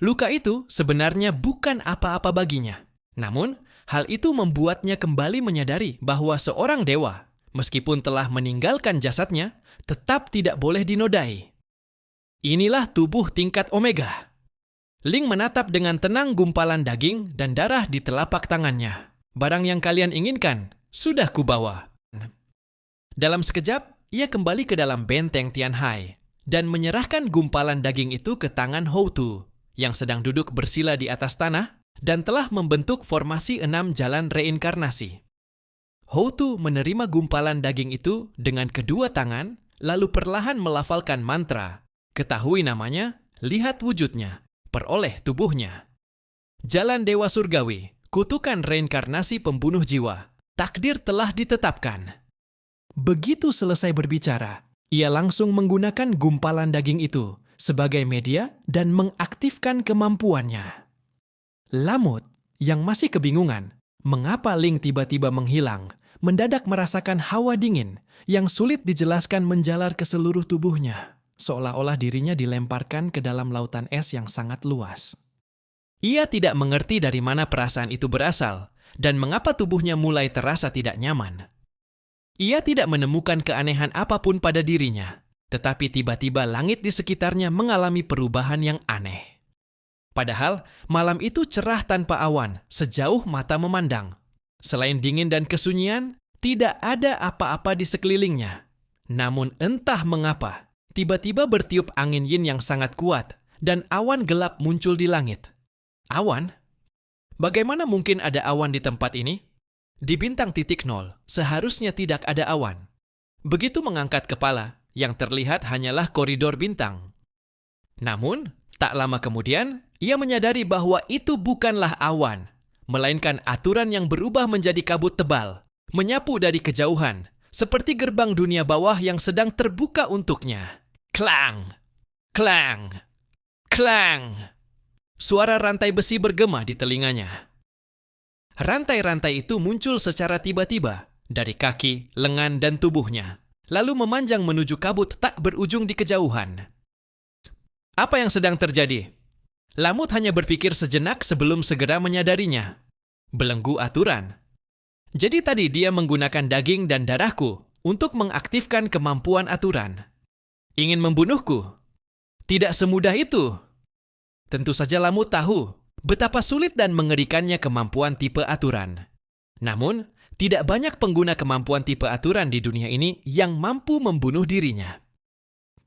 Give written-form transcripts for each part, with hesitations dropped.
Luka itu sebenarnya bukan apa-apa baginya. Namun, hal itu membuatnya kembali menyadari bahwa seorang dewa, meskipun telah meninggalkan jasadnya, tetap tidak boleh dinodai. Inilah tubuh tingkat Omega. Ling menatap dengan tenang gumpalan daging dan darah di telapak tangannya. Barang yang kalian inginkan, sudah kubawa. Dalam sekejap, ia kembali ke dalam benteng Tianhai dan menyerahkan gumpalan daging itu ke tangan Houtu yang sedang duduk bersila di atas tanah dan telah membentuk formasi 6 jalan reinkarnasi. Houtu menerima gumpalan daging itu dengan kedua tangan, lalu perlahan melafalkan mantra. Ketahui namanya, lihat wujudnya, peroleh tubuhnya. Jalan Dewa Surgawi, kutukan reinkarnasi pembunuh jiwa, takdir telah ditetapkan. Begitu selesai berbicara, ia langsung menggunakan gumpalan daging itu sebagai media dan mengaktifkan kemampuannya. Lamut, yang masih kebingungan, mengapa Ling tiba-tiba menghilang, mendadak merasakan hawa dingin yang sulit dijelaskan menjalar ke seluruh tubuhnya, seolah-olah dirinya dilemparkan ke dalam lautan es yang sangat luas. Ia tidak mengerti dari mana perasaan itu berasal dan mengapa tubuhnya mulai terasa tidak nyaman. Ia tidak menemukan keanehan apapun pada dirinya, tetapi tiba-tiba langit di sekitarnya mengalami perubahan yang aneh. Padahal malam itu cerah tanpa awan, sejauh mata memandang. Selain dingin dan kesunyian, tidak ada apa-apa di sekelilingnya. Namun entah mengapa, tiba-tiba bertiup angin yin yang sangat kuat dan awan gelap muncul di langit. Awan? Bagaimana mungkin ada awan di tempat ini? Di bintang titik nol, seharusnya tidak ada awan. Begitu mengangkat kepala, yang terlihat hanyalah koridor bintang. Namun, tak lama kemudian, ia menyadari bahwa itu bukanlah awan, melainkan aturan yang berubah menjadi kabut tebal, menyapu dari kejauhan, seperti gerbang dunia bawah yang sedang terbuka untuknya. Klang! Klang! Klang! Suara rantai besi bergema di telinganya. Rantai-rantai itu muncul secara tiba-tiba dari kaki, lengan, dan tubuhnya, lalu memanjang menuju kabut tak berujung di kejauhan. Apa yang sedang terjadi? Lamut hanya berpikir sejenak sebelum segera menyadarinya. Belenggu aturan. Jadi tadi dia menggunakan daging dan darahku untuk mengaktifkan kemampuan aturan. Ingin membunuhku? Tidak semudah itu. Tentu saja Lamut tahu betapa sulit dan mengerikannya kemampuan tipe aturan. Namun, tidak banyak pengguna kemampuan tipe aturan di dunia ini yang mampu membunuh dirinya.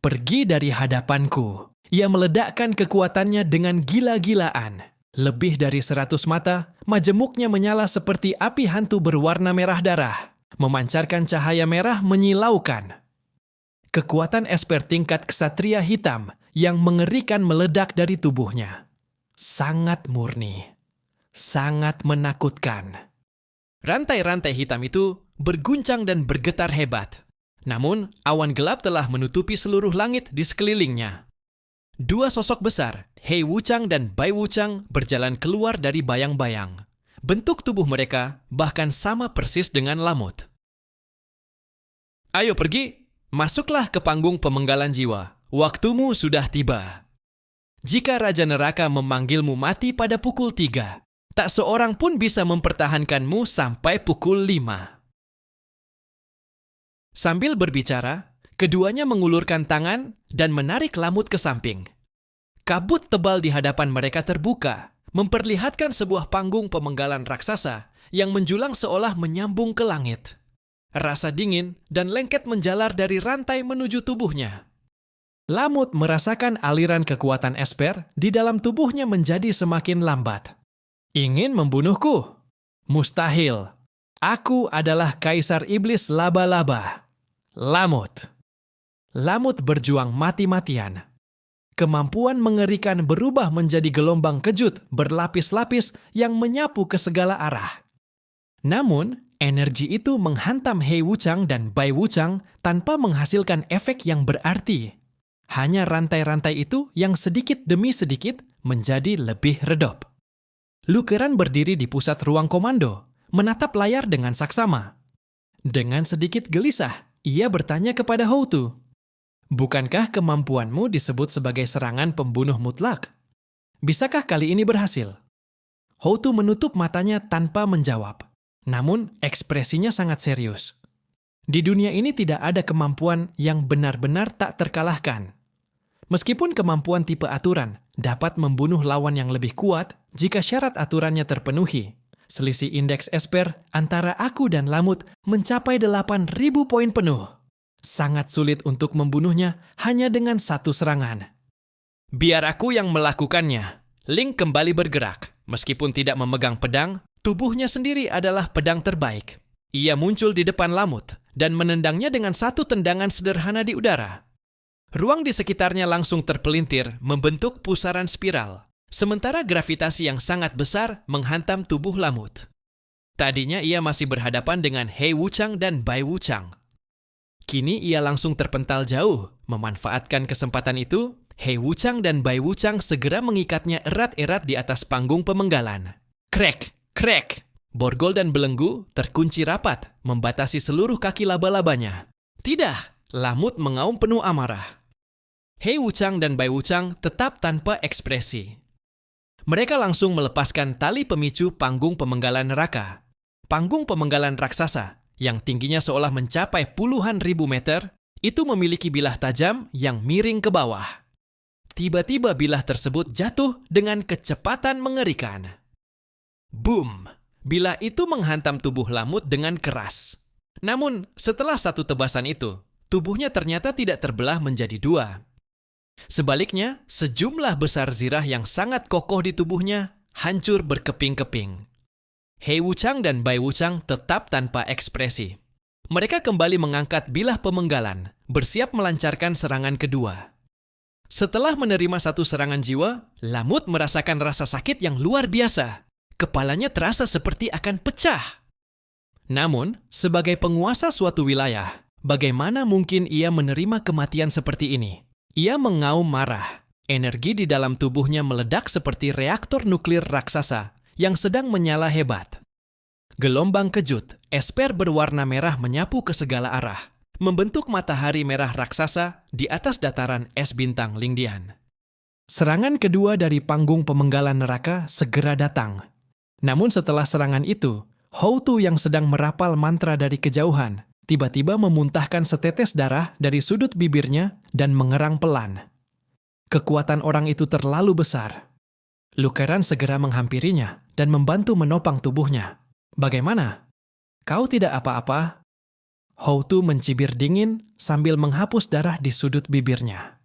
Pergi dari hadapanku. Ia meledakkan kekuatannya dengan gila-gilaan. Lebih dari 100 mata, majemuknya menyala seperti api hantu berwarna merah darah, memancarkan cahaya merah menyilaukan. Kekuatan esper tingkat ksatria hitam yang mengerikan meledak dari tubuhnya. Sangat murni, sangat menakutkan. Rantai-rantai hitam itu berguncang dan bergetar hebat. Namun, awan gelap telah menutupi seluruh langit di sekelilingnya. Dua sosok besar, Hei Wuchang dan Bai Wuchang, berjalan keluar dari bayang-bayang. Bentuk tubuh mereka bahkan sama persis dengan Lamut. Ayo pergi, masuklah ke panggung pemenggalan jiwa. Waktumu sudah tiba. Jika Raja Neraka memanggilmu mati pada pukul 3, tak seorang pun bisa mempertahankanmu sampai pukul 5. Sambil berbicara, keduanya mengulurkan tangan dan menarik Lamut ke samping. Kabut tebal di hadapan mereka terbuka, memperlihatkan sebuah panggung pemenggalan raksasa yang menjulang seolah menyambung ke langit. Rasa dingin dan lengket menjalar dari rantai menuju tubuhnya. Lamut merasakan aliran kekuatan esper di dalam tubuhnya menjadi semakin lambat. Ingin membunuhku? Mustahil. Aku adalah Kaisar Iblis Laba-Laba. Lamut. Lamut berjuang mati-matian. Kemampuan mengerikan berubah menjadi gelombang kejut berlapis-lapis yang menyapu ke segala arah. Namun, energi itu menghantam Hei Wuchang dan Bai Wuchang tanpa menghasilkan efek yang berarti. Hanya rantai-rantai itu yang sedikit demi sedikit menjadi lebih redup. Lukeran berdiri di pusat ruang komando, menatap layar dengan saksama. Dengan sedikit gelisah, ia bertanya kepada Houtu, "Bukankah kemampuanmu disebut sebagai serangan pembunuh mutlak? Bisakah kali ini berhasil? Houtu menutup matanya tanpa menjawab. Namun, ekspresinya sangat serius. Di dunia ini tidak ada kemampuan yang benar-benar tak terkalahkan. Meskipun kemampuan tipe aturan dapat membunuh lawan yang lebih kuat jika syarat aturannya terpenuhi, selisih indeks Esper antara aku dan Lamut mencapai 8.000 poin penuh. Sangat sulit untuk membunuhnya hanya dengan satu serangan. Biar aku yang melakukannya. Link kembali bergerak. Meskipun tidak memegang pedang, tubuhnya sendiri adalah pedang terbaik. Ia muncul di depan Lamut dan menendangnya dengan satu tendangan sederhana di udara. Ruang di sekitarnya langsung terpelintir membentuk pusaran spiral, sementara gravitasi yang sangat besar menghantam tubuh Lamut. Tadinya ia masih berhadapan dengan Hei Wuchang dan Bai Wuchang. Kini ia langsung terpental jauh. Memanfaatkan kesempatan itu, Hei Wuchang dan Bai Wuchang segera mengikatnya erat-erat di atas panggung pemenggalan. Krek, krek! Borgol dan belenggu terkunci rapat, membatasi seluruh kaki laba-labanya. Tidak, Lamut mengaum penuh amarah. Hei Wuchang dan Bai Wuchang tetap tanpa ekspresi. Mereka langsung melepaskan tali pemicu panggung pemenggalan neraka. Panggung pemenggalan raksasa, yang tingginya seolah mencapai puluhan ribu meter, itu memiliki bilah tajam yang miring ke bawah. Tiba-tiba bilah tersebut jatuh dengan kecepatan mengerikan. Boom! Bilah itu menghantam tubuh Lamut dengan keras. Namun, setelah satu tebasan itu, tubuhnya ternyata tidak terbelah menjadi dua. Sebaliknya, sejumlah besar zirah yang sangat kokoh di tubuhnya hancur berkeping-keping. Hei Wuchang dan Bai Wuchang tetap tanpa ekspresi. Mereka kembali mengangkat bilah pemenggalan, bersiap melancarkan serangan kedua. Setelah menerima satu serangan jiwa, Lamut merasakan rasa sakit yang luar biasa. Kepalanya terasa seperti akan pecah. Namun, sebagai penguasa suatu wilayah, bagaimana mungkin ia menerima kematian seperti ini? Ia mengaum marah. Energi di dalam tubuhnya meledak seperti reaktor nuklir raksasa yang sedang menyala hebat. Gelombang kejut, Esper berwarna merah menyapu ke segala arah, membentuk matahari merah raksasa di atas dataran es bintang Lingdian. Serangan kedua dari panggung pemenggalan neraka segera datang. Namun setelah serangan itu, Houtu yang sedang merapal mantra dari kejauhan, tiba-tiba memuntahkan setetes darah dari sudut bibirnya dan mengerang pelan. Kekuatan orang itu terlalu besar. Lukeran segera menghampirinya dan membantu menopang tubuhnya. Bagaimana? Kau tidak apa-apa? Houtu mencibir dingin sambil menghapus darah di sudut bibirnya.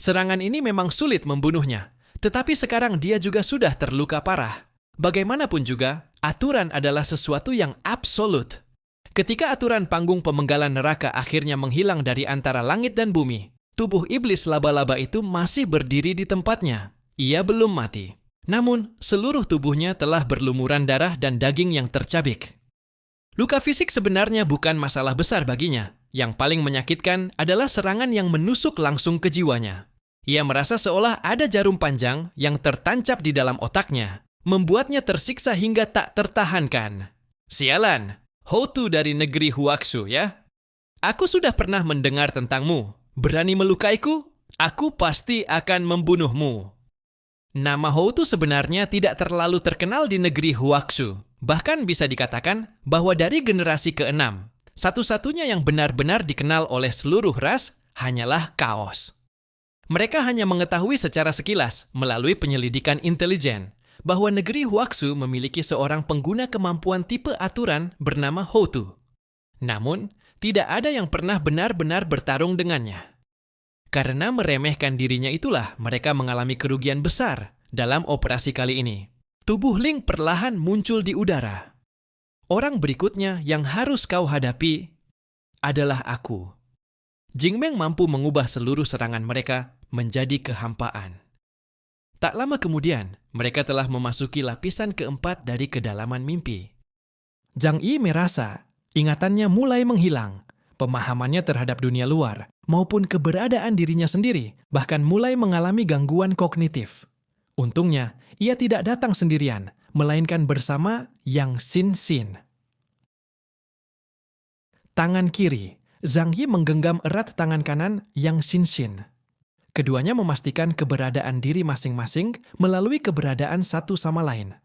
Serangan ini memang sulit membunuhnya, tetapi sekarang dia juga sudah terluka parah. Bagaimanapun juga, aturan adalah sesuatu yang absolut. Ketika aturan panggung pemenggalan neraka akhirnya menghilang dari antara langit dan bumi, tubuh iblis laba-laba itu masih berdiri di tempatnya. Ia belum mati. Namun, seluruh tubuhnya telah berlumuran darah dan daging yang tercabik. Luka fisik sebenarnya bukan masalah besar baginya. Yang paling menyakitkan adalah serangan yang menusuk langsung ke jiwanya. Ia merasa seolah ada jarum panjang yang tertancap di dalam otaknya, membuatnya tersiksa hingga tak tertahankan. Sialan, Houtu dari negeri Huaxu ya. Aku sudah pernah mendengar tentangmu. Berani melukaiku? Aku pasti akan membunuhmu. Nama Houtu sebenarnya tidak terlalu terkenal di negeri Huaxu. Bahkan bisa dikatakan bahwa dari generasi ke-6, satu-satunya yang benar-benar dikenal oleh seluruh ras hanyalah Chaos. Mereka hanya mengetahui secara sekilas melalui penyelidikan intelijen bahwa negeri Huaxu memiliki seorang pengguna kemampuan tipe aturan bernama Houtu. Namun, tidak ada yang pernah benar-benar bertarung dengannya. Karena meremehkan dirinya itulah mereka mengalami kerugian besar dalam operasi kali ini. Tubuh Ling perlahan muncul di udara. Orang berikutnya yang harus kau hadapi adalah aku. Jingmeng mampu mengubah seluruh serangan mereka menjadi kehampaan. Tak lama kemudian, mereka telah memasuki lapisan keempat dari kedalaman mimpi. Zhang Yi merasa ingatannya mulai menghilang. Pemahamannya terhadap dunia luar maupun keberadaan dirinya sendiri bahkan mulai mengalami gangguan kognitif. Untungnya, ia tidak datang sendirian, melainkan bersama Yang Xin. Tangan kiri, Zhang Yi menggenggam erat tangan kanan Yang Xin. Keduanya memastikan keberadaan diri masing-masing melalui keberadaan satu sama lain.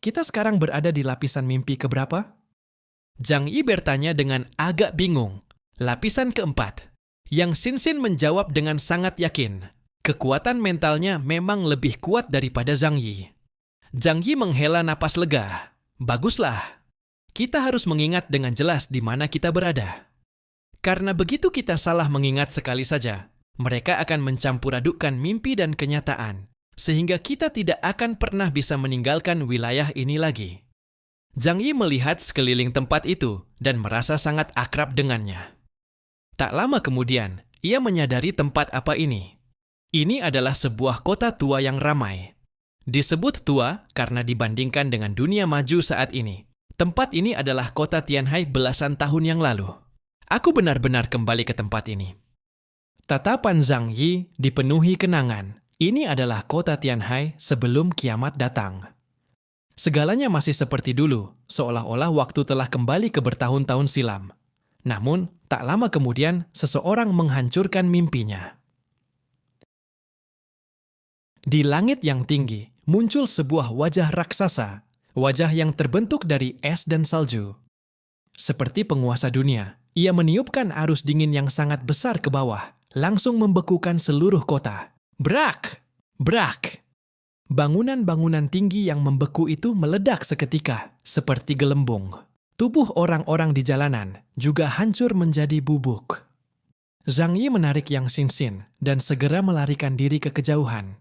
Kita sekarang berada di lapisan mimpi keberapa? Zhang Yi bertanya dengan agak bingung. Lapisan keempat. Yang Xinxin menjawab dengan sangat yakin. Kekuatan mentalnya memang lebih kuat daripada Zhang Yi. Zhang Yi menghela napas lega. Baguslah. Kita harus mengingat dengan jelas di mana kita berada. Karena begitu kita salah mengingat sekali saja, mereka akan mencampur-adukkan mimpi dan kenyataan, sehingga kita tidak akan pernah bisa meninggalkan wilayah ini lagi. Zhang Yi melihat sekeliling tempat itu dan merasa sangat akrab dengannya. Tak lama kemudian, ia menyadari tempat apa ini. Ini adalah sebuah kota tua yang ramai. Disebut tua karena dibandingkan dengan dunia maju saat ini. Tempat ini adalah kota Tianhai belasan tahun yang lalu. Aku benar-benar kembali ke tempat ini. Tatapan Zhang Yi dipenuhi kenangan. Ini adalah kota Tianhai sebelum kiamat datang. Segalanya masih seperti dulu, seolah-olah waktu telah kembali ke bertahun-tahun silam. Namun, tak lama kemudian, seseorang menghancurkan mimpinya. Di langit yang tinggi, muncul sebuah wajah raksasa, wajah yang terbentuk dari es dan salju. Seperti penguasa dunia, ia meniupkan arus dingin yang sangat besar ke bawah, langsung membekukan seluruh kota. Brak! Brak! Bangunan-bangunan tinggi yang membeku itu meledak seketika, seperti gelembung. Tubuh orang-orang di jalanan juga hancur menjadi bubuk. Zhang Yi menarik Yang Xinxin dan segera melarikan diri ke kejauhan.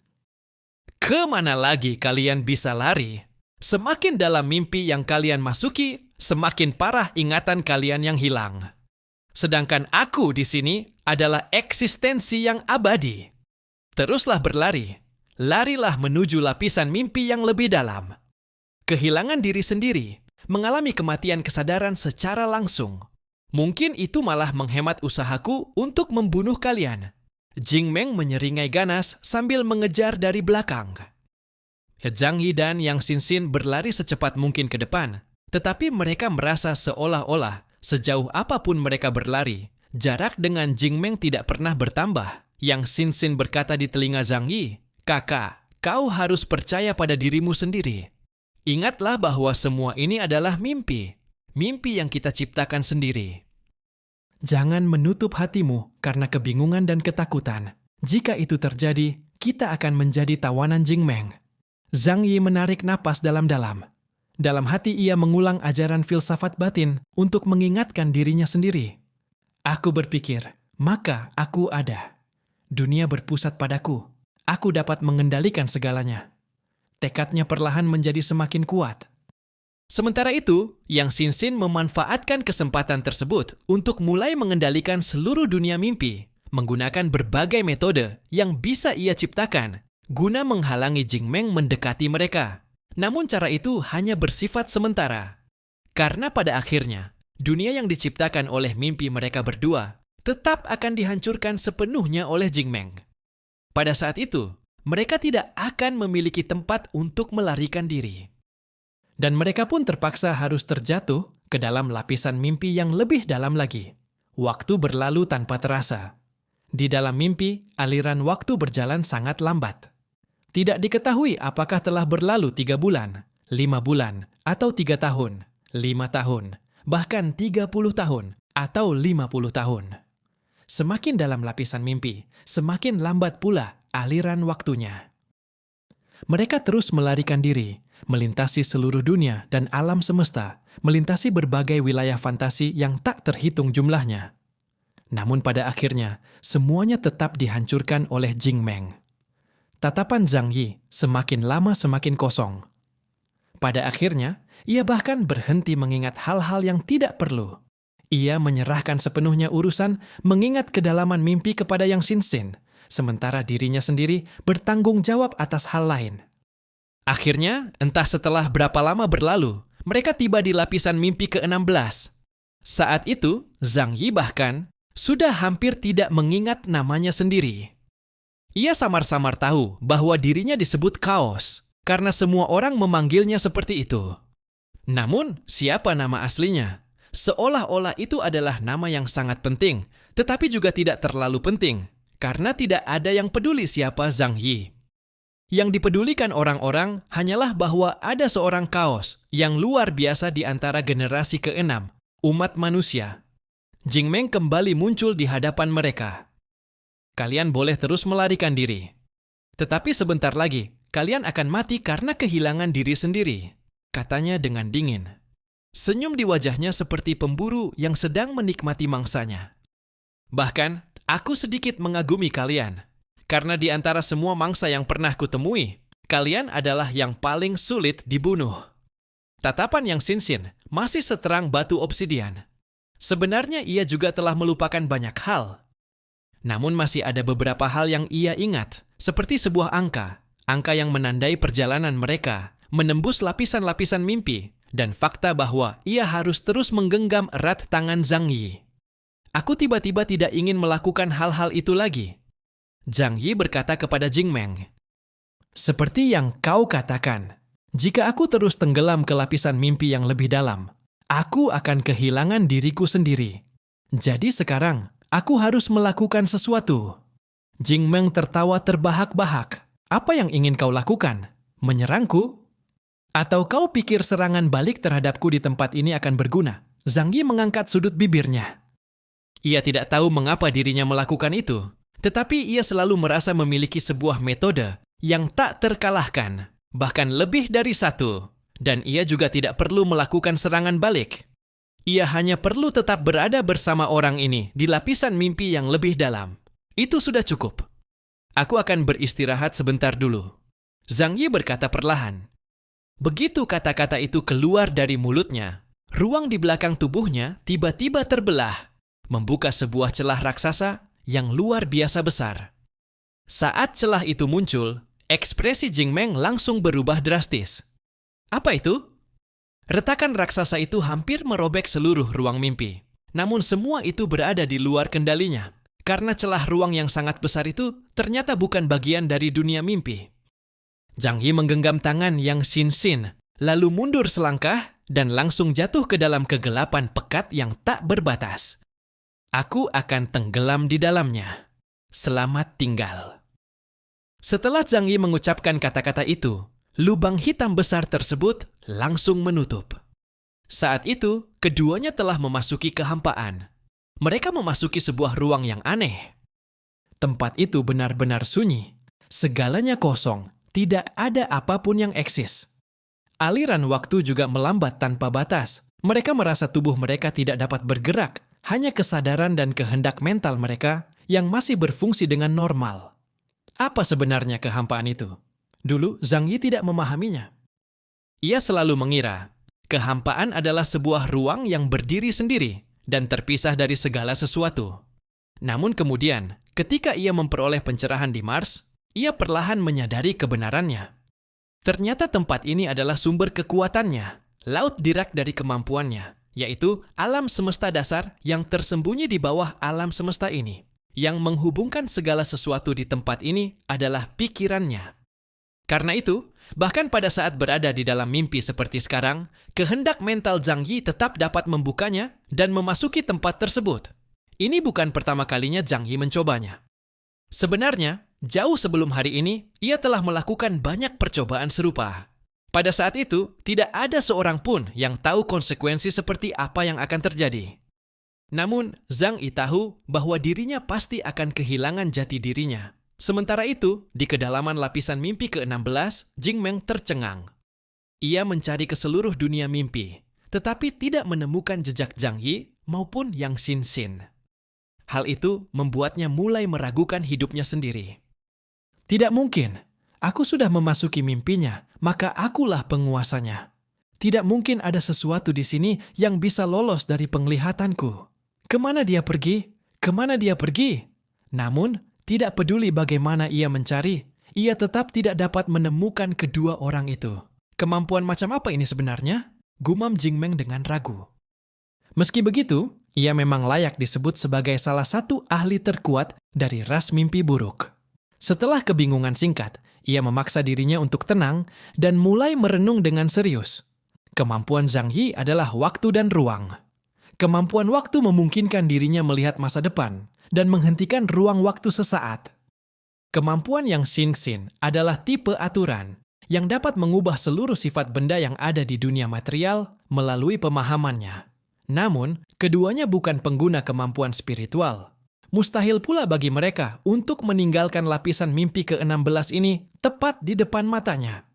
Kemana lagi kalian bisa lari? Semakin dalam mimpi yang kalian masuki, semakin parah ingatan kalian yang hilang. Sedangkan aku di sini adalah eksistensi yang abadi. Teruslah berlari. Larilah menuju lapisan mimpi yang lebih dalam. Kehilangan diri sendiri, mengalami kematian kesadaran secara langsung. Mungkin itu malah menghemat usahaku untuk membunuh kalian. Jing Meng menyeringai ganas sambil mengejar dari belakang. Zhang Yi dan Yang Xinxin berlari secepat mungkin ke depan, tetapi mereka merasa seolah-olah sejauh apapun mereka berlari, jarak dengan Jing Meng tidak pernah bertambah. Yang Xinxin berkata di telinga Zhang Yi, "Kakak, kau harus percaya pada dirimu sendiri. Ingatlah bahwa semua ini adalah mimpi, mimpi yang kita ciptakan sendiri." Jangan menutup hatimu karena kebingungan dan ketakutan. Jika itu terjadi, kita akan menjadi tawanan Jing Meng. Zhang Yi menarik napas dalam-dalam. Dalam hati ia mengulang ajaran filsafat batin untuk mengingatkan dirinya sendiri. Aku berpikir, maka aku ada. Dunia berpusat padaku. Aku dapat mengendalikan segalanya. Tekadnya perlahan menjadi semakin kuat. Sementara itu, Yang Xinxin memanfaatkan kesempatan tersebut untuk mulai mengendalikan seluruh dunia mimpi, menggunakan berbagai metode yang bisa ia ciptakan guna menghalangi Jing Meng mendekati mereka. Namun cara itu hanya bersifat sementara. Karena pada akhirnya, dunia yang diciptakan oleh mimpi mereka berdua tetap akan dihancurkan sepenuhnya oleh Jing Meng. Pada saat itu, mereka tidak akan memiliki tempat untuk melarikan diri. Dan mereka pun terpaksa harus terjatuh ke dalam lapisan mimpi yang lebih dalam lagi. Waktu berlalu tanpa terasa. Di dalam mimpi, aliran waktu berjalan sangat lambat. Tidak diketahui apakah telah berlalu 3 bulan, 5 bulan, atau 3 tahun, 5 tahun, bahkan 30 tahun, atau 50 tahun. Semakin dalam lapisan mimpi, semakin lambat pula aliran waktunya. Mereka terus melarikan diri, melintasi seluruh dunia dan alam semesta, melintasi berbagai wilayah fantasi yang tak terhitung jumlahnya. Namun pada akhirnya, semuanya tetap dihancurkan oleh Jing Meng. Tatapan Zhang Yi semakin lama semakin kosong. Pada akhirnya, ia bahkan berhenti mengingat hal-hal yang tidak perlu. Ia menyerahkan sepenuhnya urusan mengingat kedalaman mimpi kepada Yang Xinxin, sementara dirinya sendiri bertanggung jawab atas hal lain. Akhirnya, entah setelah berapa lama berlalu, mereka tiba di lapisan mimpi ke-16. Saat itu, Zhang Yi bahkan sudah hampir tidak mengingat namanya sendiri. Ia samar-samar tahu bahwa dirinya disebut Chaos, karena semua orang memanggilnya seperti itu. Namun, siapa nama aslinya? Seolah-olah itu adalah nama yang sangat penting, tetapi juga tidak terlalu penting, karena tidak ada yang peduli siapa Zhang Yi. Yang dipedulikan orang-orang hanyalah bahwa ada seorang kaos yang luar biasa di antara generasi ke-6, umat manusia. Jing Meng kembali muncul di hadapan mereka. Kalian boleh terus melarikan diri. Tetapi sebentar lagi, kalian akan mati karena kehilangan diri sendiri, katanya dengan dingin. Senyum di wajahnya seperti pemburu yang sedang menikmati mangsanya. Bahkan, aku sedikit mengagumi kalian. Karena di antara semua mangsa yang pernah kutemui, kalian adalah yang paling sulit dibunuh. Tatapan yang Xin masih seterang batu obsidian. Sebenarnya ia juga telah melupakan banyak hal. Namun masih ada beberapa hal yang ia ingat, seperti sebuah angka yang menandai perjalanan mereka, menembus lapisan-lapisan mimpi, dan fakta bahwa ia harus terus menggenggam erat tangan Zhang Yi. Aku tiba-tiba tidak ingin melakukan hal-hal itu lagi. Zhang Yi berkata kepada Jing Meng, "Seperti yang kau katakan, jika aku terus tenggelam ke lapisan mimpi yang lebih dalam, aku akan kehilangan diriku sendiri. Jadi sekarang, aku harus melakukan sesuatu." Jing Meng tertawa terbahak-bahak. "Apa yang ingin kau lakukan? Menyerangku? Atau kau pikir serangan balik terhadapku di tempat ini akan berguna?" Zhang Yi mengangkat sudut bibirnya. Ia tidak tahu mengapa dirinya melakukan itu. Tetapi ia selalu merasa memiliki sebuah metode yang tak terkalahkan, bahkan lebih dari satu, dan ia juga tidak perlu melakukan serangan balik. Ia hanya perlu tetap berada bersama orang ini di lapisan mimpi yang lebih dalam. Itu sudah cukup. Aku akan beristirahat sebentar dulu. Zhang Yi berkata perlahan. Begitu kata-kata itu keluar dari mulutnya, ruang di belakang tubuhnya tiba-tiba terbelah, membuka sebuah celah raksasa yang luar biasa besar. Saat celah itu muncul, ekspresi Jing Meng langsung berubah drastis. Apa itu? Retakan raksasa itu hampir merobek seluruh ruang mimpi. Namun semua itu berada di luar kendalinya, karena celah ruang yang sangat besar itu ternyata bukan bagian dari dunia mimpi. Zhang Yi menggenggam tangan yang Xin, lalu mundur selangkah dan langsung jatuh ke dalam kegelapan pekat yang tak berbatas. Aku akan tenggelam di dalamnya. Selamat tinggal. Setelah Zhang Yi mengucapkan kata-kata itu, lubang hitam besar tersebut langsung menutup. Saat itu, keduanya telah memasuki kehampaan. Mereka memasuki sebuah ruang yang aneh. Tempat itu benar-benar sunyi. Segalanya kosong, tidak ada apapun yang eksis. Aliran waktu juga melambat tanpa batas. Mereka merasa tubuh mereka tidak dapat bergerak. Hanya kesadaran dan kehendak mental mereka yang masih berfungsi dengan normal. Apa sebenarnya kehampaan itu? Dulu, Zhang Yi tidak memahaminya. Ia selalu mengira, kehampaan adalah sebuah ruang yang berdiri sendiri dan terpisah dari segala sesuatu. Namun kemudian, ketika ia memperoleh pencerahan di Mars, ia perlahan menyadari kebenarannya. Ternyata tempat ini adalah sumber kekuatannya, laut dirak dari kemampuannya, yaitu alam semesta dasar yang tersembunyi di bawah alam semesta ini. Yang menghubungkan segala sesuatu di tempat ini adalah pikirannya. Karena itu, bahkan pada saat berada di dalam mimpi seperti sekarang, kehendak mental Zhang Yi tetap dapat membukanya dan memasuki tempat tersebut. Ini bukan pertama kalinya Zhang Yi mencobanya. Sebenarnya, jauh sebelum hari ini, ia telah melakukan banyak percobaan serupa. Pada saat itu, tidak ada seorang pun yang tahu konsekuensi seperti apa yang akan terjadi. Namun, Zhang Yi tahu bahwa dirinya pasti akan kehilangan jati dirinya. Sementara itu, di kedalaman lapisan mimpi ke-16, Jing Meng tercengang. Ia mencari ke seluruh dunia mimpi, tetapi tidak menemukan jejak Zhang Yi maupun Yang Xin. Hal itu membuatnya mulai meragukan hidupnya sendiri. Tidak mungkin. Aku sudah memasuki mimpinya, maka akulah penguasanya. Tidak mungkin ada sesuatu di sini yang bisa lolos dari penglihatanku. Kemana dia pergi? Kemana dia pergi? Namun, tidak peduli bagaimana ia mencari, ia tetap tidak dapat menemukan kedua orang itu. Kemampuan macam apa ini sebenarnya? Gumam Jing Meng dengan ragu. Meski begitu, ia memang layak disebut sebagai salah satu ahli terkuat dari ras mimpi buruk. Setelah kebingungan singkat, ia memaksa dirinya untuk tenang dan mulai merenung dengan serius. Kemampuan Zhang Yi adalah waktu dan ruang. Kemampuan waktu memungkinkan dirinya melihat masa depan, dan menghentikan ruang waktu sesaat. Kemampuan yang Xingxin adalah tipe aturan yang dapat mengubah seluruh sifat benda yang ada di dunia material melalui pemahamannya. Namun, keduanya bukan pengguna kemampuan spiritual. Mustahil pula bagi mereka untuk meninggalkan lapisan mimpi ke-16 ini tepat di depan matanya.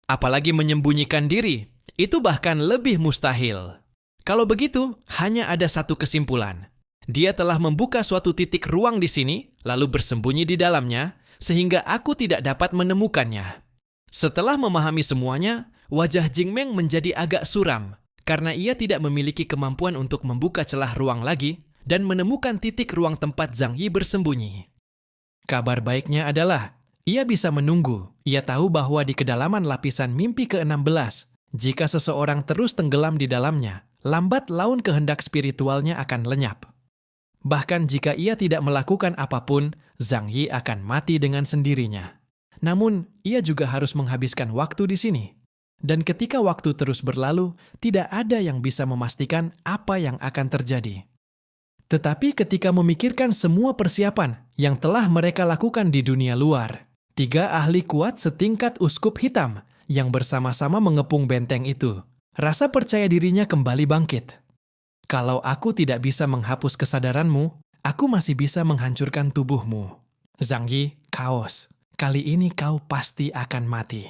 Apalagi menyembunyikan diri, itu bahkan lebih mustahil. Kalau begitu, hanya ada satu kesimpulan. Dia telah membuka suatu titik ruang di sini, lalu bersembunyi di dalamnya, sehingga aku tidak dapat menemukannya. Setelah memahami semuanya, wajah Jingmeng menjadi agak suram, karena ia tidak memiliki kemampuan untuk membuka celah ruang lagi dan menemukan titik ruang tempat Zhang Yi bersembunyi. Kabar baiknya adalah, ia bisa menunggu. Ia tahu bahwa di kedalaman lapisan mimpi ke-16, jika seseorang terus tenggelam di dalamnya, lambat laun kehendak spiritualnya akan lenyap. Bahkan jika ia tidak melakukan apapun, Zhang Yi akan mati dengan sendirinya. Namun, ia juga harus menghabiskan waktu di sini. Dan ketika waktu terus berlalu, tidak ada yang bisa memastikan apa yang akan terjadi. Tetapi ketika memikirkan semua persiapan yang telah mereka lakukan di dunia luar, 3 ahli kuat setingkat uskup hitam yang bersama-sama mengepung benteng itu, rasa percaya dirinya kembali bangkit. Kalau aku tidak bisa menghapus kesadaranmu, aku masih bisa menghancurkan tubuhmu. Zhang Yi, kaos. Kali ini kau pasti akan mati.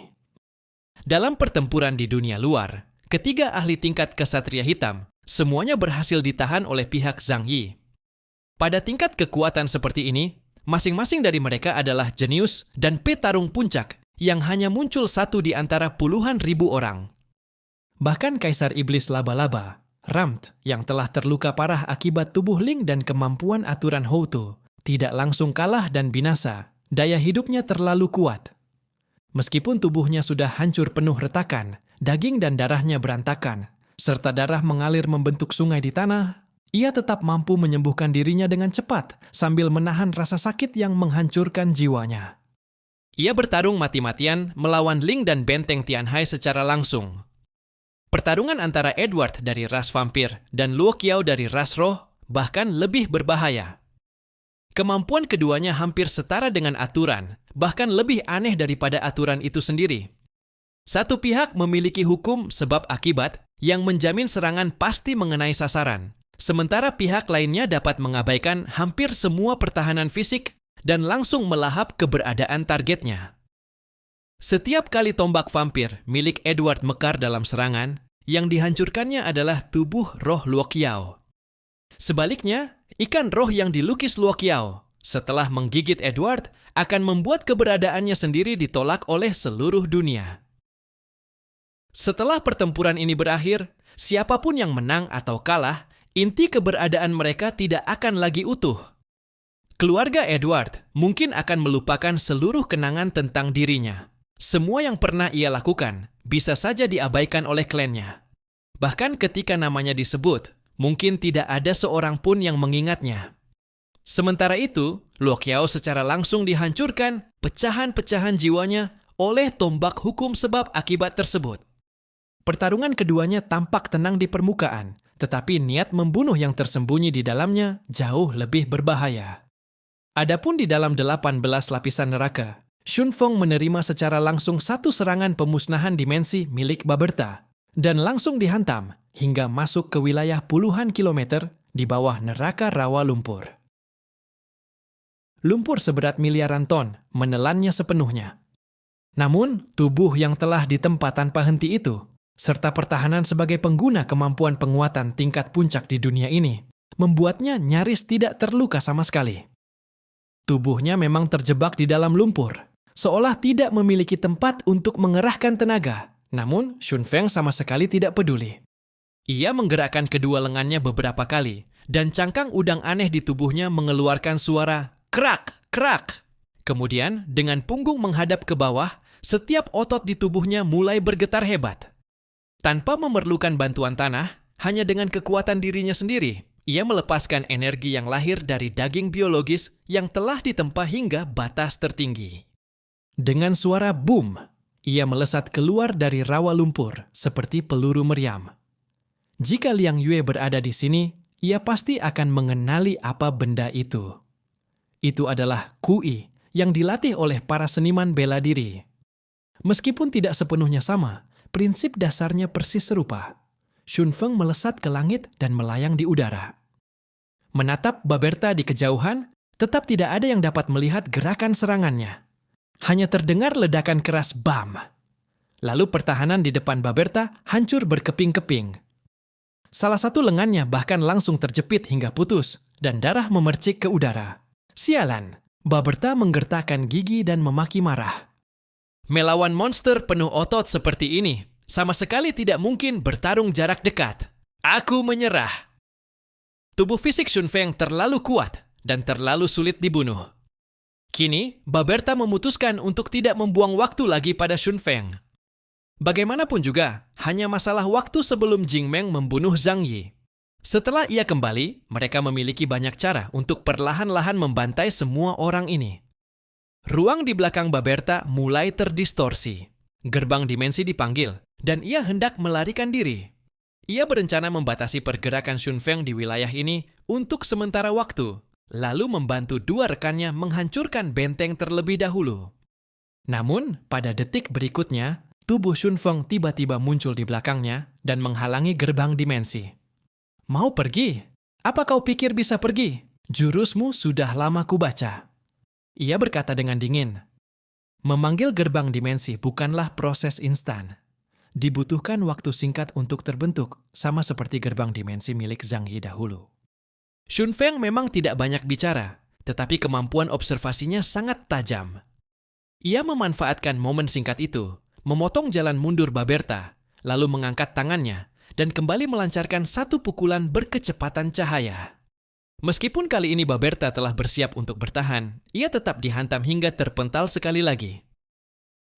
Dalam pertempuran di dunia luar, ketiga ahli tingkat kesatria hitam, semuanya berhasil ditahan oleh pihak Zhang Yi. Pada tingkat kekuatan seperti ini, masing-masing dari mereka adalah jenius dan petarung puncak yang hanya muncul satu di antara puluhan ribu orang. Bahkan Kaisar Iblis Laba-Laba, Ramt, yang telah terluka parah akibat tubuh Ling dan kemampuan aturan Houtu, tidak langsung kalah dan binasa. Daya hidupnya terlalu kuat. Meskipun tubuhnya sudah hancur penuh retakan, daging dan darahnya berantakan, serta darah mengalir membentuk sungai di tanah, ia tetap mampu menyembuhkan dirinya dengan cepat sambil menahan rasa sakit yang menghancurkan jiwanya. Ia bertarung mati-matian melawan Ling dan benteng Tianhai secara langsung. Pertarungan antara Edward dari ras vampir dan Luo Qiao dari ras roh bahkan lebih berbahaya. Kemampuan keduanya hampir setara dengan aturan, bahkan lebih aneh daripada aturan itu sendiri. Satu pihak memiliki hukum sebab akibat yang menjamin serangan pasti mengenai sasaran, sementara pihak lainnya dapat mengabaikan hampir semua pertahanan fisik dan langsung melahap keberadaan targetnya. Setiap kali tombak vampir milik Edward mekar dalam serangan, yang dihancurkannya adalah tubuh roh Luo Qiao. Sebaliknya, ikan roh yang dilukis Luo Qiao setelah menggigit Edward akan membuat keberadaannya sendiri ditolak oleh seluruh dunia. Setelah pertempuran ini berakhir, siapapun yang menang atau kalah, inti keberadaan mereka tidak akan lagi utuh. Keluarga Edward mungkin akan melupakan seluruh kenangan tentang dirinya. Semua yang pernah ia lakukan bisa saja diabaikan oleh klannya. Bahkan ketika namanya disebut, mungkin tidak ada seorang pun yang mengingatnya. Sementara itu, Luo Qiao secara langsung dihancurkan pecahan-pecahan jiwanya oleh tombak hukum sebab akibat tersebut. Pertarungan keduanya tampak tenang di permukaan, tetapi niat membunuh yang tersembunyi di dalamnya jauh lebih berbahaya. Adapun di dalam 18 lapisan neraka, Shun Feng menerima secara langsung satu serangan pemusnahan dimensi milik Baberta dan langsung dihantam hingga masuk ke wilayah puluhan kilometer di bawah neraka rawa lumpur. Lumpur seberat miliaran ton menelannya sepenuhnya. Namun, tubuh yang telah ditempa tanpa henti itu, serta pertahanan sebagai pengguna kemampuan penguatan tingkat puncak di dunia ini, membuatnya nyaris tidak terluka sama sekali. Tubuhnya memang terjebak di dalam lumpur, seolah tidak memiliki tempat untuk mengerahkan tenaga. Namun, Shun Feng sama sekali tidak peduli. Ia menggerakkan kedua lengannya beberapa kali, dan cangkang udang aneh di tubuhnya mengeluarkan suara krak, krak. Kemudian, dengan punggung menghadap ke bawah, setiap otot di tubuhnya mulai bergetar hebat. Tanpa memerlukan bantuan tanah, hanya dengan kekuatan dirinya sendiri, ia melepaskan energi yang lahir dari daging biologis yang telah ditempa hingga batas tertinggi. Dengan suara boom, ia melesat keluar dari rawa lumpur seperti peluru meriam. Jika Liang Yue berada di sini, ia pasti akan mengenali apa benda itu. Itu adalah Kui yang dilatih oleh para seniman bela diri. Meskipun tidak sepenuhnya sama, prinsip dasarnya persis serupa. Shun Feng melesat ke langit dan melayang di udara. Menatap Baberta di kejauhan, tetap tidak ada yang dapat melihat gerakan serangannya. Hanya terdengar ledakan keras bam. Lalu pertahanan di depan Baberta hancur berkeping-keping. Salah satu lengannya bahkan langsung terjepit hingga putus dan darah memercik ke udara. Sialan, Baberta menggertakkan gigi dan memaki marah. Melawan monster penuh otot seperti ini, sama sekali tidak mungkin bertarung jarak dekat. Aku menyerah. Tubuh fisik Shun Feng terlalu kuat dan terlalu sulit dibunuh. Kini, Baberta memutuskan untuk tidak membuang waktu lagi pada Shun Feng. Bagaimanapun juga, hanya masalah waktu sebelum Jing Meng membunuh Zhang Yi. Setelah ia kembali, mereka memiliki banyak cara untuk perlahan-lahan membantai semua orang ini. Ruang di belakang Baberta mulai terdistorsi. Gerbang dimensi dipanggil, dan ia hendak melarikan diri. Ia berencana membatasi pergerakan Shun Feng di wilayah ini untuk sementara waktu, lalu membantu dua rekannya menghancurkan benteng terlebih dahulu. Namun, pada detik berikutnya, tubuh Shun Feng tiba-tiba muncul di belakangnya dan menghalangi gerbang dimensi. Mau pergi? Apa kau pikir bisa pergi? Jurusmu sudah lama kubaca. Ia berkata dengan dingin. Memanggil gerbang dimensi bukanlah proses instan. Dibutuhkan waktu singkat untuk terbentuk, sama seperti gerbang dimensi milik Zhang Yi dahulu. Shun Feng memang tidak banyak bicara, tetapi kemampuan observasinya sangat tajam. Ia memanfaatkan momen singkat itu, memotong jalan mundur Baberta, lalu mengangkat tangannya, dan kembali melancarkan satu pukulan berkecepatan cahaya. Meskipun kali ini Baberta telah bersiap untuk bertahan, ia tetap dihantam hingga terpental sekali lagi.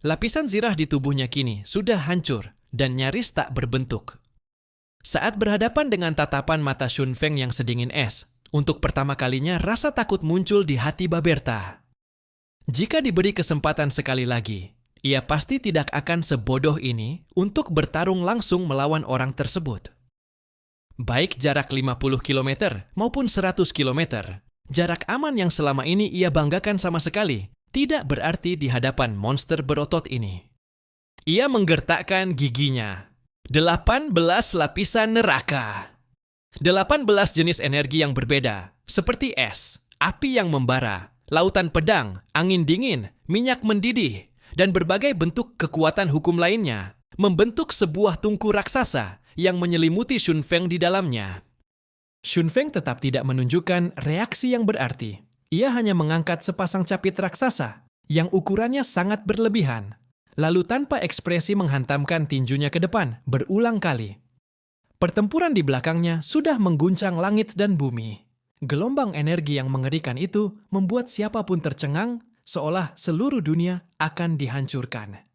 Lapisan zirah di tubuhnya kini sudah hancur dan nyaris tak berbentuk. Saat berhadapan dengan tatapan mata Shun Feng yang sedingin es, untuk pertama kalinya rasa takut muncul di hati Baberta. Jika diberi kesempatan sekali lagi, ia pasti tidak akan sebodoh ini untuk bertarung langsung melawan orang tersebut. Baik jarak 50 km maupun 100 km, jarak aman yang selama ini ia banggakan sama sekali tidak berarti di hadapan monster berotot ini. Ia menggertakkan giginya. 18 lapisan neraka. 18 jenis energi yang berbeda, seperti es, api yang membara, lautan pedang, angin dingin, minyak mendidih, dan berbagai bentuk kekuatan hukum lainnya, membentuk sebuah tungku raksasa yang menyelimuti Shun Feng di dalamnya. Shun Feng tetap tidak menunjukkan reaksi yang berarti. Ia hanya mengangkat sepasang capit raksasa yang ukurannya sangat berlebihan, lalu tanpa ekspresi menghantamkan tinjunya ke depan berulang kali. Pertempuran di belakangnya sudah mengguncang langit dan bumi. Gelombang energi yang mengerikan itu membuat siapapun tercengang, seolah seluruh dunia akan dihancurkan.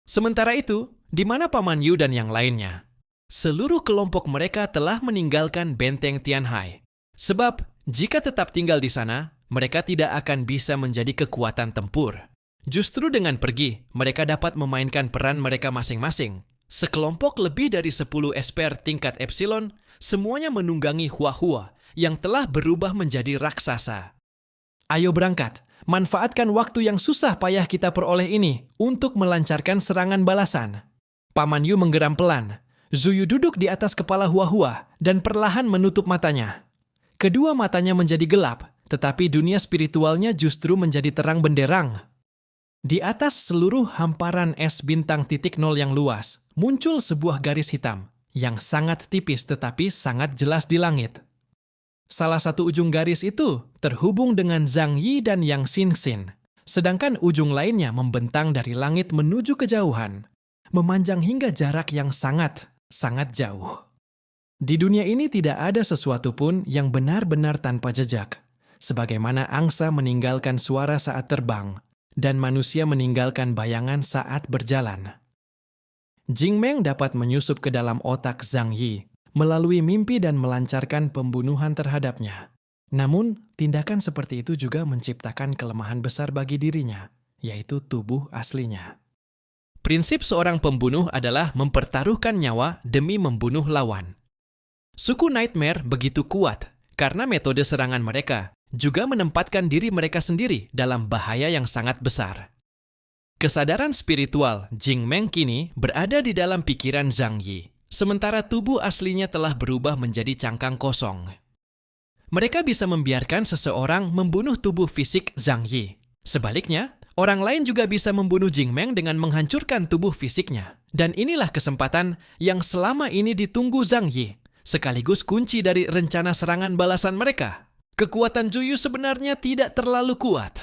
Sementara itu, di mana Paman Yu dan yang lainnya? Seluruh kelompok mereka telah meninggalkan benteng Tianhai. Sebab, jika tetap tinggal di sana, mereka tidak akan bisa menjadi kekuatan tempur. Justru dengan pergi, mereka dapat memainkan peran mereka masing-masing. Sekelompok lebih dari 10 esper tingkat Epsilon, semuanya menunggangi Hua-Hua yang telah berubah menjadi raksasa. Ayo berangkat, manfaatkan waktu yang susah payah kita peroleh ini untuk melancarkan serangan balasan. Paman Yu menggeram pelan. Zuyu duduk di atas kepala Hua-Hua dan perlahan menutup matanya. Kedua matanya menjadi gelap, tetapi dunia spiritualnya justru menjadi terang benderang. Di atas seluruh hamparan es bintang titik nol yang luas, muncul sebuah garis hitam yang sangat tipis tetapi sangat jelas di langit. Salah satu ujung garis itu terhubung dengan Zhang Yi dan Yang Xinxin, sedangkan ujung lainnya membentang dari langit menuju kejauhan, memanjang hingga jarak yang sangat jauh. Di dunia ini tidak ada sesuatu pun yang benar-benar tanpa jejak, sebagaimana angsa meninggalkan suara saat terbang, dan manusia meninggalkan bayangan saat berjalan. Jing Meng dapat menyusup ke dalam otak Zhang Yi melalui mimpi dan melancarkan pembunuhan terhadapnya. Namun, tindakan seperti itu juga menciptakan kelemahan besar bagi dirinya, yaitu tubuh aslinya. Prinsip seorang pembunuh adalah mempertaruhkan nyawa demi membunuh lawan. Suku Nightmare begitu kuat karena metode serangan mereka juga menempatkan diri mereka sendiri dalam bahaya yang sangat besar. Kesadaran spiritual Jing Meng kini berada di dalam pikiran Zhang Yi, sementara tubuh aslinya telah berubah menjadi cangkang kosong. Mereka bisa membiarkan seseorang membunuh tubuh fisik Zhang Yi. Sebaliknya, orang lain juga bisa membunuh Jing Meng dengan menghancurkan tubuh fisiknya. Dan inilah kesempatan yang selama ini ditunggu Zhang Yi, sekaligus kunci dari rencana serangan balasan mereka. Kekuatan Juyu sebenarnya tidak terlalu kuat.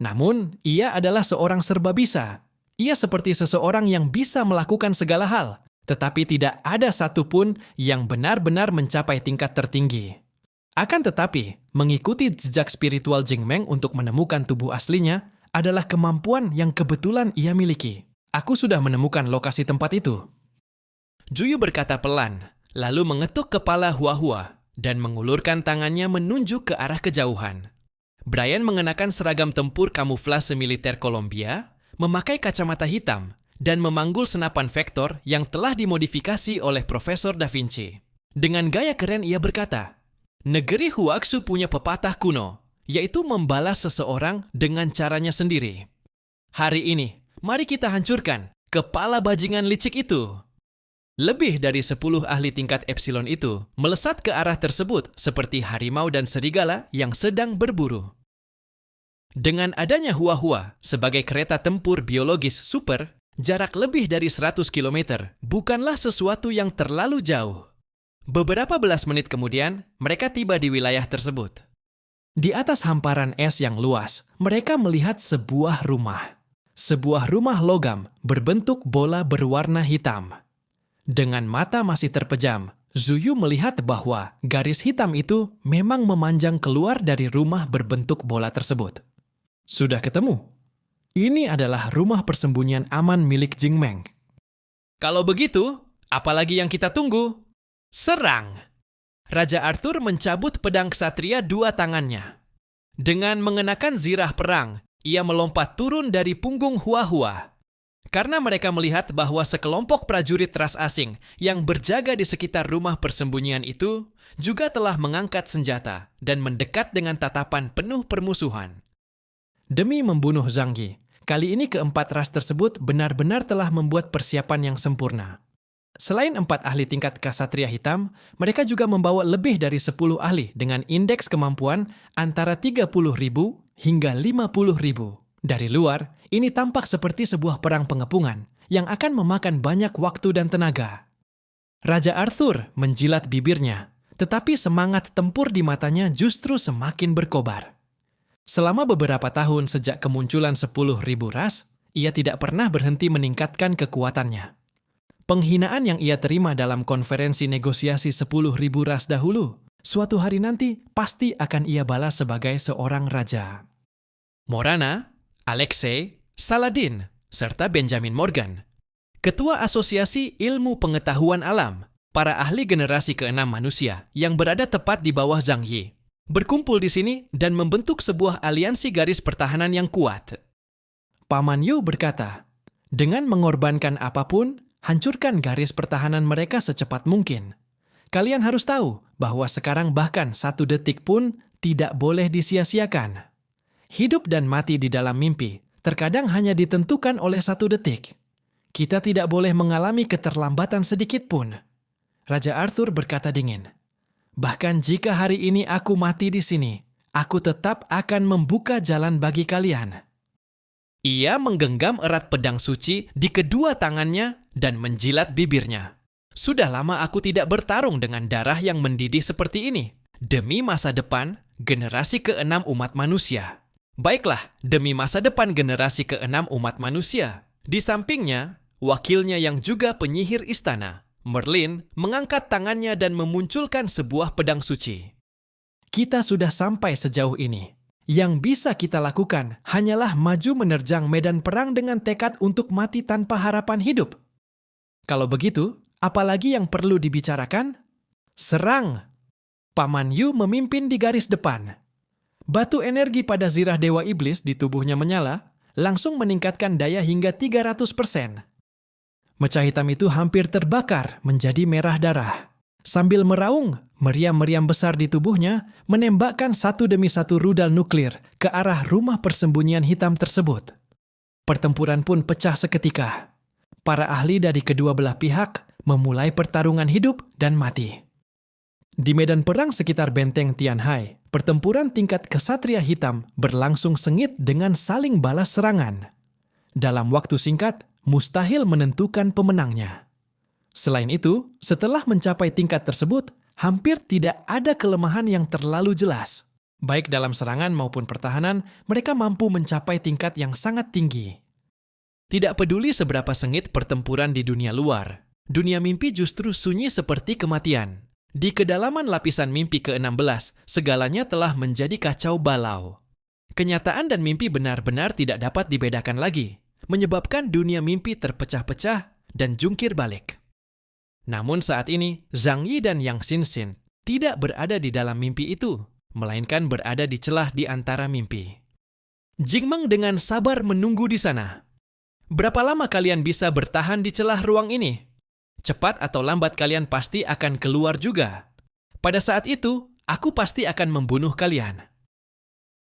Namun, ia adalah seorang serba bisa. Ia seperti seseorang yang bisa melakukan segala hal, tetapi tidak ada satupun yang benar-benar mencapai tingkat tertinggi. Akan tetapi, mengikuti jejak spiritual Jing Meng untuk menemukan tubuh aslinya adalah kemampuan yang kebetulan ia miliki. Aku sudah menemukan lokasi tempat itu. Juyu berkata pelan, lalu mengetuk kepala Hua-Hua dan mengulurkan tangannya menunjuk ke arah kejauhan. Brian mengenakan seragam tempur kamuflase militer Kolombia, memakai kacamata hitam, dan memanggul senapan vektor yang telah dimodifikasi oleh Profesor Da Vinci. Dengan gaya keren ia berkata, negeri Huaxu punya pepatah kuno, yaitu membalas seseorang dengan caranya sendiri. Hari ini, mari kita hancurkan kepala bajingan licik itu. Lebih dari 10 ahli tingkat Epsilon itu melesat ke arah tersebut seperti harimau dan serigala yang sedang berburu. Dengan adanya Hua-Hua sebagai kereta tempur biologis super, jarak lebih dari 100 km bukanlah sesuatu yang terlalu jauh. Beberapa belas menit kemudian, mereka tiba di wilayah tersebut. Di atas hamparan es yang luas, mereka melihat sebuah rumah. Sebuah rumah logam berbentuk bola berwarna hitam. Dengan mata masih terpejam, Zuyu melihat bahwa garis hitam itu memang memanjang keluar dari rumah berbentuk bola tersebut. Sudah ketemu. Ini adalah rumah persembunyian aman milik Jing Meng. Kalau begitu, apalagi yang kita tunggu? Serang! Raja Arthur mencabut pedang ksatria dua tangannya. Dengan mengenakan zirah perang, ia melompat turun dari punggung Hua-Hua. Karena mereka melihat bahwa sekelompok prajurit ras asing yang berjaga di sekitar rumah persembunyian itu juga telah mengangkat senjata dan mendekat dengan tatapan penuh permusuhan. Demi membunuh Zhang Yi, kali ini keempat ras tersebut benar-benar telah membuat persiapan yang sempurna. Selain 4 ahli tingkat Ksatria Hitam, mereka juga membawa lebih dari 10 ahli dengan indeks kemampuan antara 30.000 hingga 50.000. Dari luar, ini tampak seperti sebuah perang pengepungan yang akan memakan banyak waktu dan tenaga. Raja Arthur menjilat bibirnya, tetapi semangat tempur di matanya justru semakin berkobar. Selama beberapa tahun sejak kemunculan 10.000 ras, ia tidak pernah berhenti meningkatkan kekuatannya. Penghinaan yang ia terima dalam konferensi negosiasi 10.000 ras dahulu, suatu hari nanti pasti akan ia balas sebagai seorang raja. Morana, Alexei, Saladin, serta Benjamin Morgan, Ketua Asosiasi Ilmu Pengetahuan Alam, para ahli generasi ke-6 manusia yang berada tepat di bawah Zhang Yi, berkumpul di sini dan membentuk sebuah aliansi garis pertahanan yang kuat. Paman Yu berkata, dengan mengorbankan apapun, hancurkan garis pertahanan mereka secepat mungkin. Kalian harus tahu bahwa sekarang bahkan 1 detik pun tidak boleh disia-siakan. Hidup dan mati di dalam mimpi terkadang hanya ditentukan oleh 1 detik. Kita tidak boleh mengalami keterlambatan sedikit pun. Raja Arthur berkata dingin. Bahkan jika hari ini aku mati di sini, aku tetap akan membuka jalan bagi kalian. Ia menggenggam erat pedang suci di kedua tangannya dan menjilat bibirnya. Sudah lama aku tidak bertarung dengan darah yang mendidih seperti ini. Demi masa depan generasi ke-6 umat manusia. Baiklah, demi masa depan generasi ke-6 umat manusia. Di sampingnya, wakilnya yang juga penyihir istana, Merlin, mengangkat tangannya dan memunculkan sebuah pedang suci. Kita sudah sampai sejauh ini. Yang bisa kita lakukan hanyalah maju menerjang medan perang dengan tekad untuk mati tanpa harapan hidup. Kalau begitu, apalagi yang perlu dibicarakan? Serang! Paman Yu memimpin di garis depan. Batu energi pada zirah Dewa Iblis di tubuhnya menyala, langsung meningkatkan daya hingga 300%. Mecah hitam itu hampir terbakar menjadi merah darah. Sambil meraung, meriam-meriam besar di tubuhnya menembakkan satu demi satu rudal nuklir ke arah rumah persembunyian hitam tersebut. Pertempuran pun pecah seketika. Para ahli dari kedua belah pihak memulai pertarungan hidup dan mati. Di medan perang sekitar benteng Tianhai, pertempuran tingkat kesatria hitam berlangsung sengit dengan saling balas serangan. Dalam waktu singkat, mustahil menentukan pemenangnya. Selain itu, setelah mencapai tingkat tersebut, hampir tidak ada kelemahan yang terlalu jelas. Baik dalam serangan maupun pertahanan, mereka mampu mencapai tingkat yang sangat tinggi. Tidak peduli seberapa sengit pertempuran di dunia luar, dunia mimpi justru sunyi seperti kematian. Di kedalaman lapisan mimpi ke-16, segalanya telah menjadi kacau balau. Kenyataan dan mimpi benar-benar tidak dapat dibedakan lagi, menyebabkan dunia mimpi terpecah-pecah dan jungkir balik. Namun saat ini, Zhang Yi dan Yang Xinxin tidak berada di dalam mimpi itu, melainkan berada di celah di antara mimpi. Jingmeng dengan sabar menunggu di sana. Berapa lama kalian bisa bertahan di celah ruang ini? Cepat atau lambat kalian pasti akan keluar juga. Pada saat itu, aku pasti akan membunuh kalian.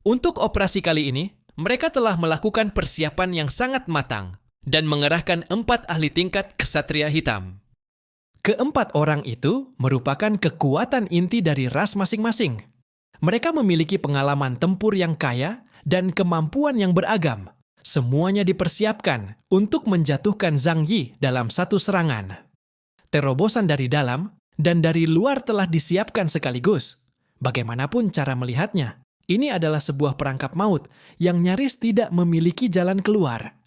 Untuk operasi kali ini, mereka telah melakukan persiapan yang sangat matang dan mengerahkan 4 ahli tingkat kesatria hitam. Keempat orang itu merupakan kekuatan inti dari ras masing-masing. Mereka memiliki pengalaman tempur yang kaya dan kemampuan yang beragam. Semuanya dipersiapkan untuk menjatuhkan Zhang Yi dalam satu serangan. Terobosan dari dalam dan dari luar telah disiapkan sekaligus. Bagaimanapun cara melihatnya, ini adalah sebuah perangkap maut yang nyaris tidak memiliki jalan keluar.